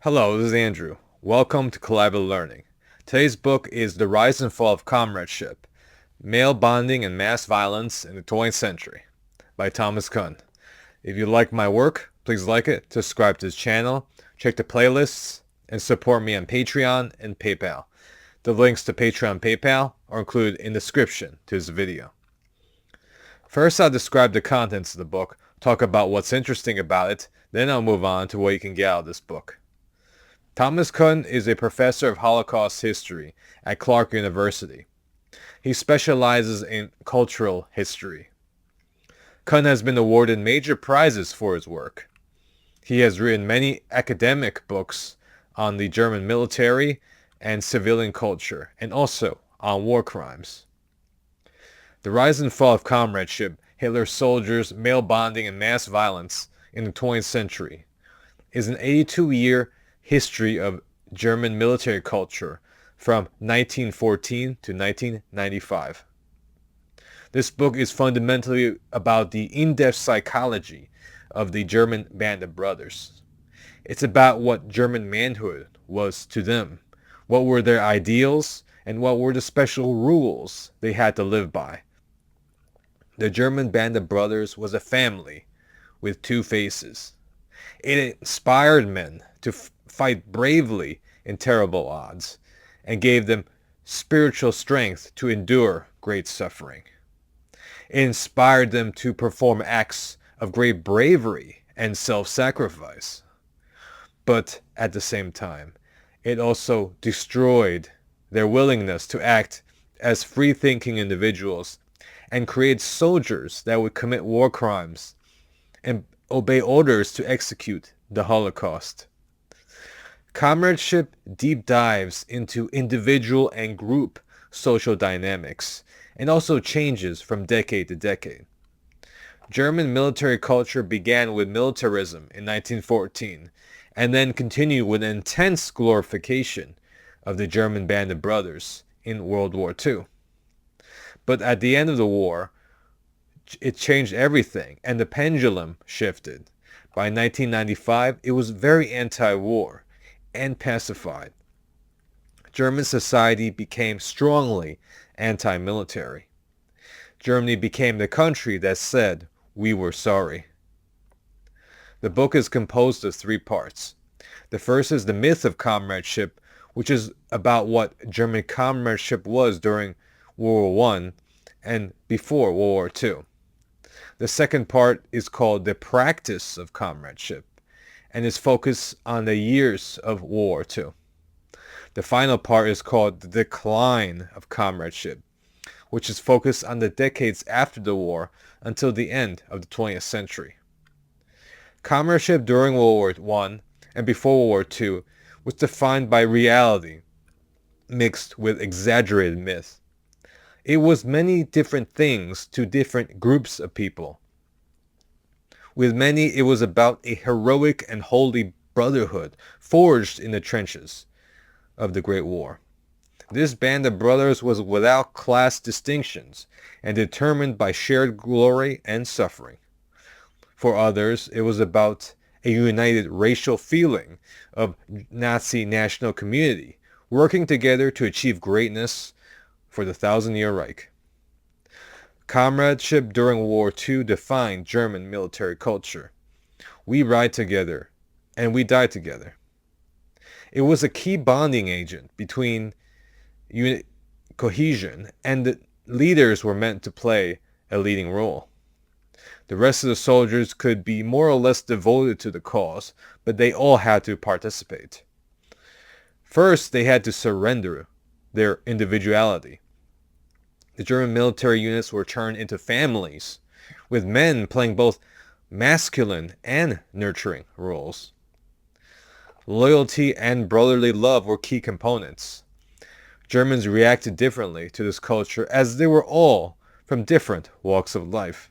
Hello, this is Andrew. Welcome to Collaborative Learning. Today's book is The Rise and Fall of Comradeship, Male Bonding and Mass Violence in the 20th Century by Thomas Kühne. If you like my work, please like it, subscribe to this channel, check the playlists, and support me on Patreon and PayPal. The links to Patreon and PayPal are included in the description to this video. First, I'll describe the contents of the book, talk about what's interesting about it, then I'll move on to what you can get out of this book. Thomas Kühne is a professor of Holocaust history at Clark University. He specializes in cultural history. Kühne has been awarded major prizes for his work. He has written many academic books on the German military and civilian culture, and also on war crimes. The Rise and Fall of Comradeship, Hitler's Soldiers, Male Bonding, and Mass Violence in the 20th Century is an 82-year history of German military culture from 1914 to 1995. This book is fundamentally about the in-depth psychology of the German Band of Brothers. It's about what German manhood was to them, what were their ideals, and what were the special rules they had to live by. The German Band of Brothers was a family with two faces. It inspired men to fight bravely in terrible odds, and gave them spiritual strength to endure great suffering. It inspired them to perform acts of great bravery and self-sacrifice. But at the same time, it also destroyed their willingness to act as free-thinking individuals and create soldiers that would commit war crimes and obey orders to execute the Holocaust. Comradeship deep dives into individual and group social dynamics and also changes from decade to decade. German military culture began with militarism in 1914 and then continued with intense glorification of the German Band of Brothers in World War II. But at the end of the war, it changed everything and the pendulum shifted. By 1995, it was very anti-war and pacified. German society became strongly anti-military. Germany became the country that said, "We were sorry." The book is composed of three parts. The first is the myth of comradeship, which is about what German comradeship was during World War I and before World War II. The second part is called the practice of comradeship, and is focused on the years of World War II. The final part is called the decline of comradeship, which is focused on the decades after the war until the end of the 20th century. Comradeship during World War I and before World War II was defined by reality mixed with exaggerated myth. It was many different things to different groups of people. With many, it was about a heroic and holy brotherhood forged in the trenches of the Great War. This band of brothers was without class distinctions and determined by shared glory and suffering. For others, it was about a united racial feeling of Nazi national community, working together to achieve greatness for the Thousand-Year Reich. Comradeship during World War II defined German military culture. We ride together, and we die together. It was a key bonding agent between cohesion, and the leaders were meant to play a leading role. The rest of the soldiers could be more or less devoted to the cause, but they all had to participate. First, they had to surrender their individuality. The German military units were turned into families, with men playing both masculine and nurturing roles. Loyalty and brotherly love were key components. Germans reacted differently to this culture as they were all from different walks of life.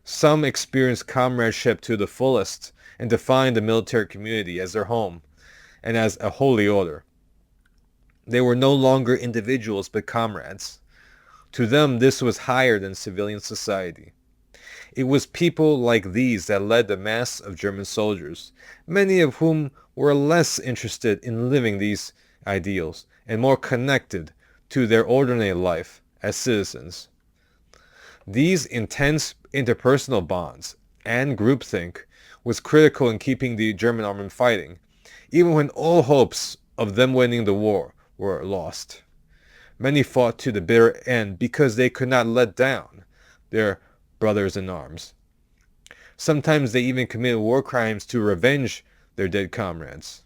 Some experienced comradeship to the fullest and defined the military community as their home and as a holy order. They were no longer individuals but comrades. To them, this was higher than civilian society. It was people like these that led the mass of German soldiers, many of whom were less interested in living these ideals and more connected to their ordinary life as citizens. These intense interpersonal bonds and groupthink was critical in keeping the German army fighting, even when all hopes of them winning the war were lost. Many fought to the bitter end because they could not let down their brothers in arms. Sometimes they even committed war crimes to revenge their dead comrades.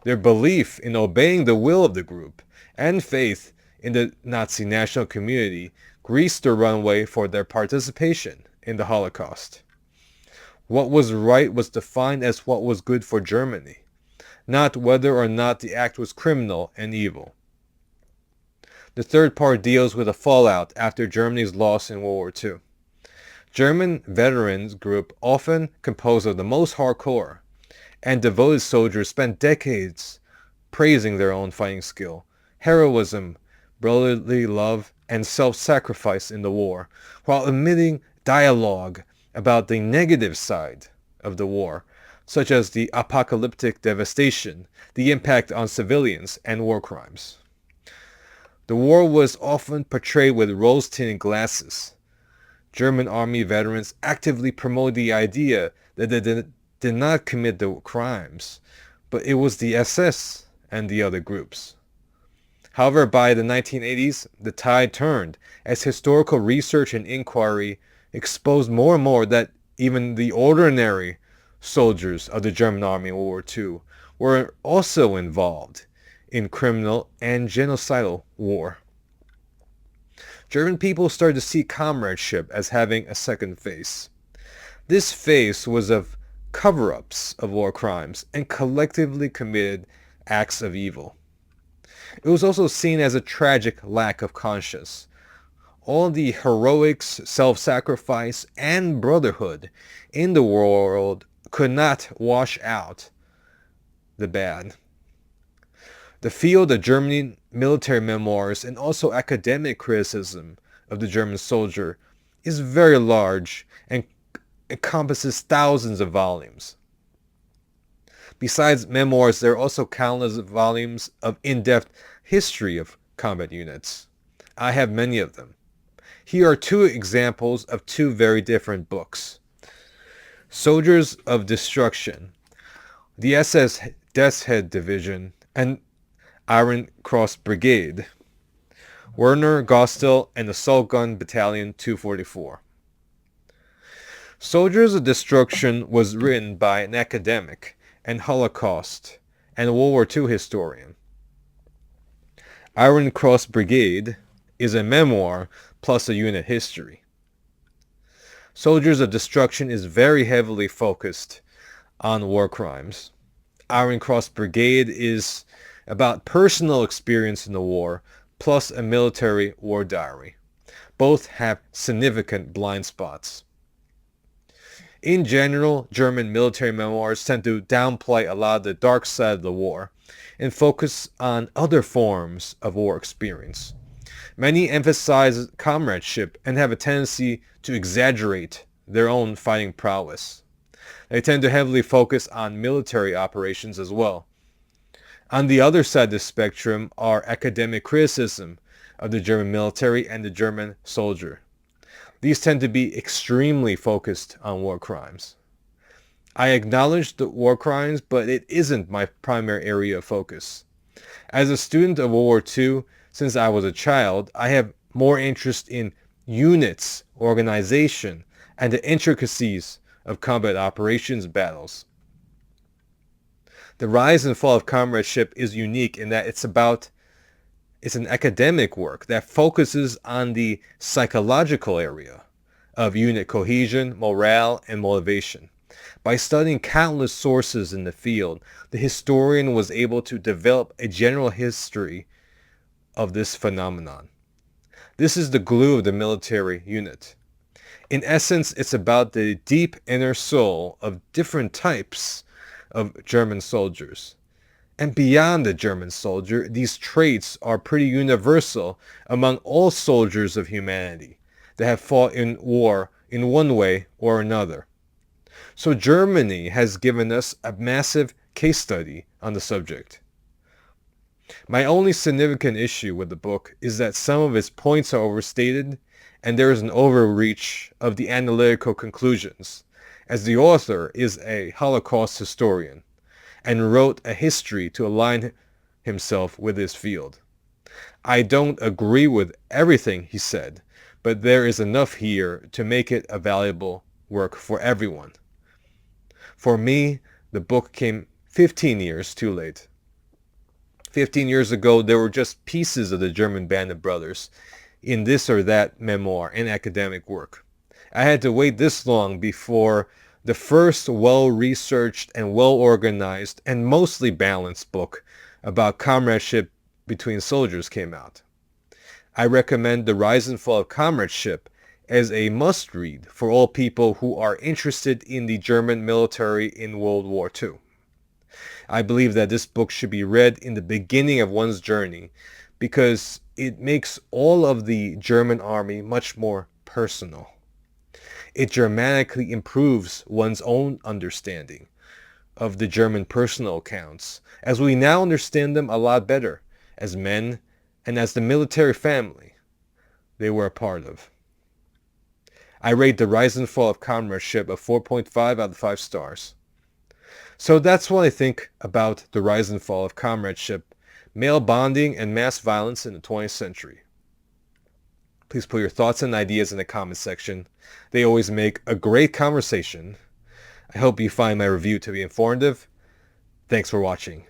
Their belief in obeying the will of the group and faith in the Nazi national community greased the runway for their participation in the Holocaust. What was right was defined as what was good for Germany, not whether or not the act was criminal and evil. The third part deals with the fallout after Germany's loss in World War II. German veterans group, often composed of the most hardcore and devoted soldiers, spent decades praising their own fighting skill, heroism, brotherly love, and self-sacrifice in the war, while omitting dialogue about the negative side of the war, such as the apocalyptic devastation, the impact on civilians, and war crimes. The war was often portrayed with rose-tinted glasses. German army veterans actively promoted the idea that they did not commit the crimes, but it was the SS and the other groups. However, by the 1980s, the tide turned as historical research and inquiry exposed more and more that even the ordinary soldiers of the German army in World War II were also involved in criminal and genocidal war. German people started to see comradeship as having a second face. This face was of cover-ups of war crimes and collectively committed acts of evil. It was also seen as a tragic lack of conscience. All the heroics, self-sacrifice, and brotherhood in the world could not wash out the bad. The field of German military memoirs and also academic criticism of the German soldier is very large and encompasses thousands of volumes. Besides memoirs, there are also countless volumes of in-depth history of combat units. I have many of them. Here are two examples of two very different books. Soldiers of Destruction, the SS Death's Head Division, and Iron Cross Brigade, Werner Gostel and Assault Gun Battalion 244. Soldiers of Destruction was written by an academic and Holocaust and World War II historian. Iron Cross Brigade is a memoir plus a unit history. Soldiers of Destruction is very heavily focused on war crimes. Iron Cross Brigade is about personal experience in the war, plus a military war diary. Both have significant blind spots. In general, German military memoirs tend to downplay a lot of the dark side of the war and focus on other forms of war experience. Many emphasize comradeship and have a tendency to exaggerate their own fighting prowess. They tend to heavily focus on military operations as well. On the other side of the spectrum are academic criticism of the German military and the German soldier. These tend to be extremely focused on war crimes. I acknowledge the war crimes, but it isn't my primary area of focus. As a student of World War II, since I was a child, I have more interest in units, organization, and the intricacies of combat operations battles. The rise and fall of comradeship is unique in that it's an academic work that focuses on the psychological area of unit cohesion, morale, and motivation. By studying countless sources in the field, the historian was able to develop a general history of this phenomenon. This is the glue of the military unit. In essence, it's about the deep inner soul of different types of German soldiers. And beyond the German soldier, these traits are pretty universal among all soldiers of humanity that have fought in war in one way or another. So Germany has given us a massive case study on the subject. My only significant issue with the book is that some of its points are overstated and there is an overreach of the analytical conclusions, as the author is a Holocaust historian and wrote a history to align himself with his field. I don't agree with everything he said, but there is enough here to make it a valuable work for everyone. For me, the book came 15 years too late. 15 years ago, there were just pieces of the German Band of Brothers in this or that memoir and academic work. I had to wait this long before the first well-researched and well-organized and mostly balanced book about comradeship between soldiers came out. I recommend The Rise and Fall of Comradeship as a must-read for all people who are interested in the German military in World War II. I believe that this book should be read in the beginning of one's journey because it makes all of the German army much more personal. It dramatically improves one's own understanding of the German personal accounts, as we now understand them a lot better as men and as the military family they were a part of. I rate The Rise and Fall of Comradeship a 4.5 out of 5 stars. So that's what I think about The Rise and Fall of Comradeship, Male Bonding and Mass Violence in the 20th Century. Please put your thoughts and ideas in the comment section. They always make a great conversation. I hope you find my review to be informative. Thanks for watching.